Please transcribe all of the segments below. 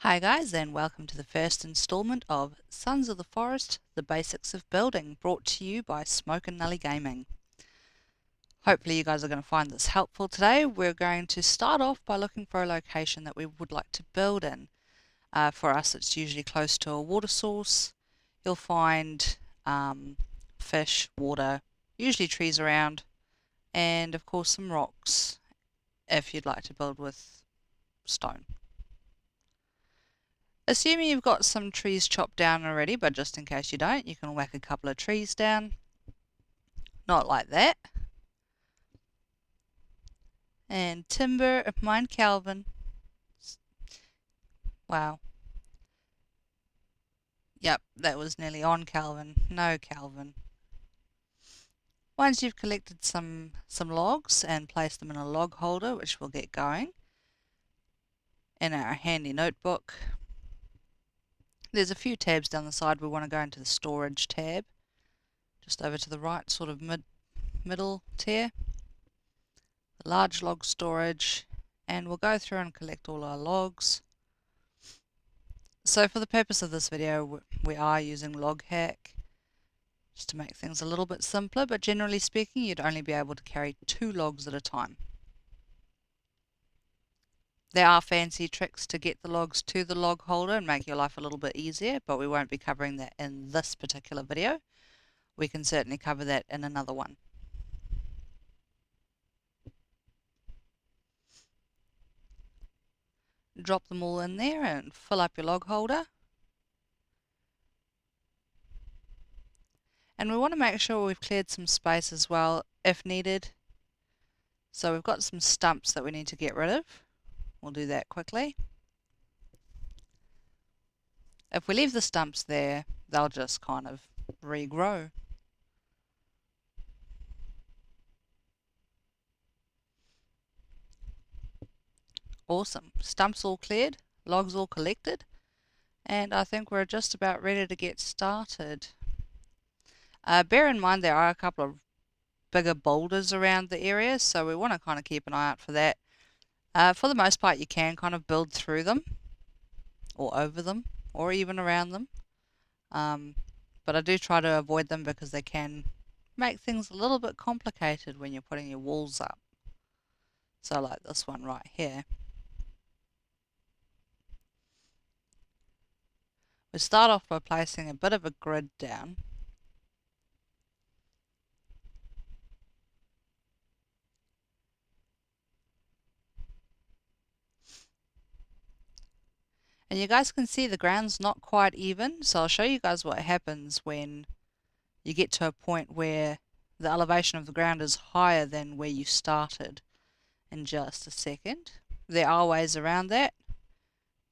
Hi guys, and welcome to the first installment of Sons of the Forest, The Basics of Building, brought to you by Smoke and Nelly Gaming. Hopefully you guys are going to find this helpful today. We're going to start off by looking for a location that we would like to build in. For us it's usually close to a water source. You'll find fish, water, usually trees around, and of course some rocks if you'd like to build with stone. Assuming you've got some trees chopped down already, but just in case you don't, you can whack a couple of trees down. Not like that. And timber, mine Calvin. Wow. Yep, that was nearly on Calvin. No Calvin. Once you've collected some logs and placed them in a log holder, which we'll get going, in our handy notebook, there's a few tabs down the side. We want to go into the storage tab, just over to the right, sort of middle tier. The large log storage, and we'll go through and collect all our logs. So for the purpose of this video, we are using LogHack just to make things a little bit simpler, but generally speaking, you'd only be able to carry 2 logs at a time. There are fancy tricks to get the logs to the log holder and make your life a little bit easier, but we won't be covering that in this particular video. We can certainly cover that in another one. Drop them all in there and fill up your log holder. And we want to make sure we've cleared some space as well if needed. So we've got some stumps that we need to get rid of. We'll do that quickly. If we leave the stumps there, they'll just kind of regrow. Awesome. Stumps all cleared, logs all collected, and I think we're just about ready to get started. Bear in mind there are a couple of bigger boulders around the area, so we want to kind of keep an eye out for that. For the most part, you can kind of build through them, or over them, or even around them. But I do try to avoid them because they can make things a little bit complicated when you're putting your walls up. So like this one right here. We start off by placing a bit of a grid down. And you guys can see the ground's not quite even, so I'll show you guys what happens when you get to a point where the elevation of the ground is higher than where you started in just a second. There are ways around that,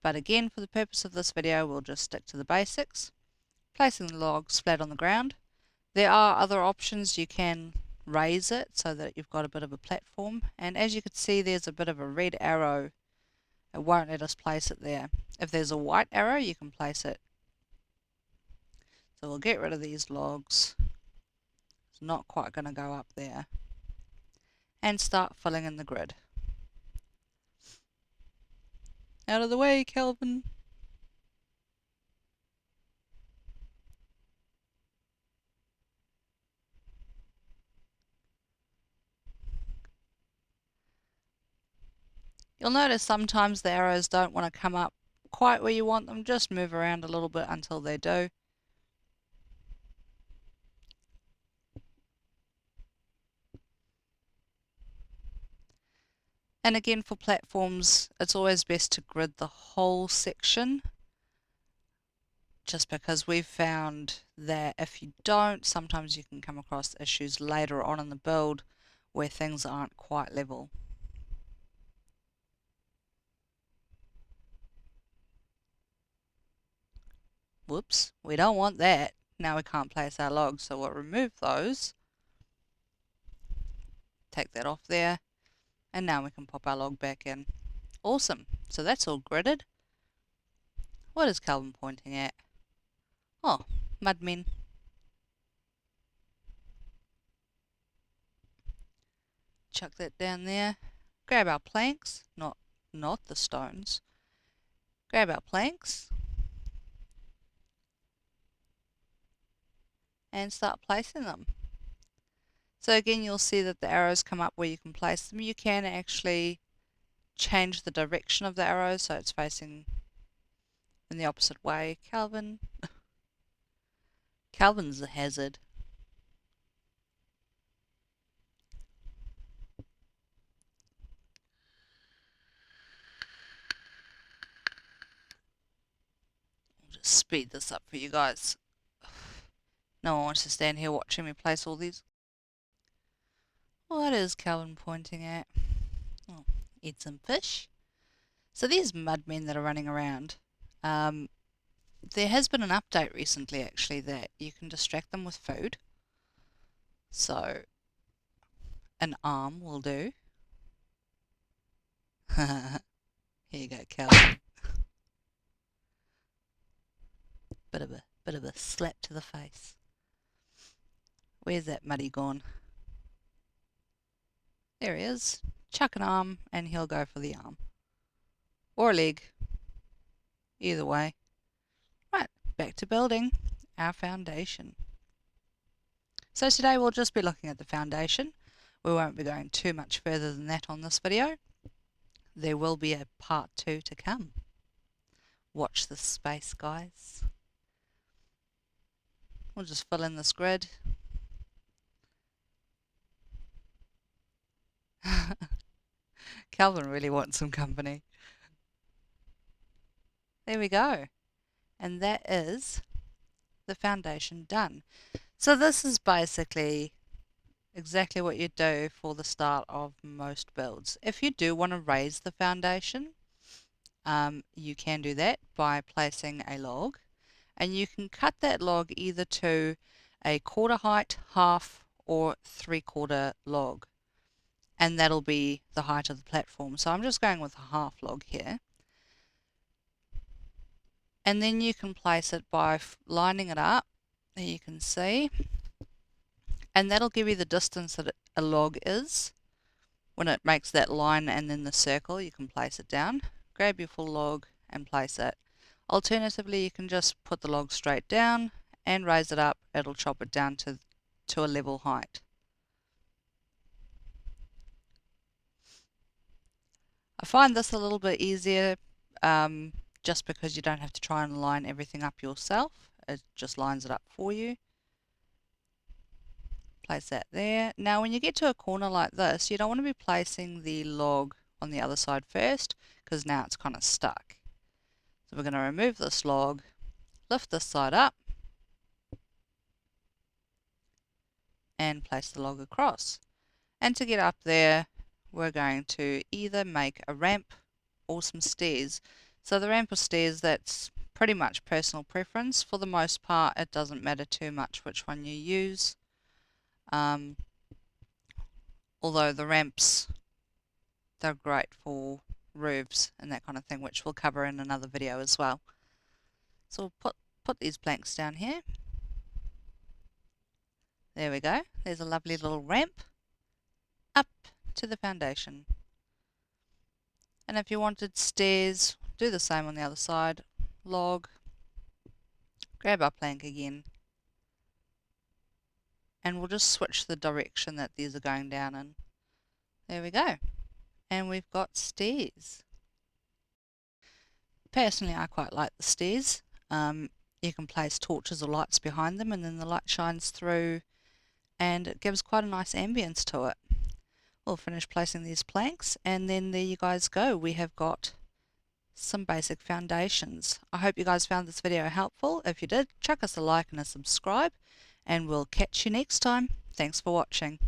but again, for the purpose of this video, we'll just stick to the basics. Placing the logs flat on the ground. There are other options. You can raise it so that you've got a bit of a platform, and as you can see, there's a bit of a red arrow. It won't let us place it there. If there's a white arrow, you can place it. So we'll get rid of these logs. It's not quite going to go up there. And start filling in the grid. Out of the way, Kelvin. You'll notice sometimes the arrows don't want to come up quite where you want them. Just move around a little bit until they do. And again, for platforms, it's always best to grid the whole section, just because we've found that if you don't, sometimes you can come across issues later on in the build where things aren't quite level. Whoops, we don't want that. Now we can't place our logs, so we'll remove those. Take that off there, and now we can pop our log back in. Awesome, so that's all gridded. What is Calvin pointing at? Oh, mudmen. Chuck that down there. Grab our planks, not the stones. grab our planks and start placing them. So again, you'll see that the arrows come up where you can place them. You can actually change the direction of the arrow so it's facing in the opposite way. Calvin's a hazard. I'll just speed this up for you guys. No one wants to stand here watching me place all these. What is Calvin pointing at? Oh, eat some fish. So these mudmen that are running around, there has been an update recently actually that you can distract them with food. So an arm will do. Here you go, Calvin. Bit of a slap to the face. Where's that muddy gone? There he is. Chuck an arm and he'll go for the arm. Or a leg. Either way. Right, back to building our foundation. So today we'll just be looking at the foundation. We won't be going too much further than that on this video. There will be a part 2 to come. Watch this space, guys. We'll just fill in this grid. Calvin really wants some company. There we go. And that is the foundation done. So this is basically exactly what you do for the start of most builds. If you do want to raise the foundation, you can do that by placing a log, and you can cut that log either to a quarter height, half, or 3/4 log, and that'll be the height of the platform. So I'm just going with a half log here. And then you can place it by lining it up, there you can see, and that'll give you the distance that a log is. When it makes that line and then the circle, you can place it down. Grab your full log and place it. Alternatively, you can just put the log straight down and raise it up. It'll chop it down to a level height. I find this a little bit easier just because you don't have to try and line everything up yourself. It just lines it up for you. Place that there. Now when you get to a corner like this, you don't want to be placing the log on the other side first, because now it's kind of stuck. So we're going to remove this log, lift this side up, and place the log across. And to get up there, we're going to either make a ramp or some stairs. So the ramp or stairs, that's pretty much personal preference. For the most part, it doesn't matter too much which one you use. Although the ramps, they're great for roofs and that kind of thing, which we'll cover in another video as well. So we'll put these planks down here. There we go. There's a lovely little ramp up to the foundation. And if you wanted stairs, do the same on the other side. Log, grab our plank again, and we'll just switch the direction that these are going down in. There we go. And we've got stairs. Personally, I quite like the stairs. You can place torches or lights behind them, and then the light shines through and it gives quite a nice ambience to it. We'll finish placing these planks, and then there you guys go. We have got some basic foundations. I hope you guys found this video helpful. If you did, chuck us a like and a subscribe, and we'll catch you next time. Thanks for watching.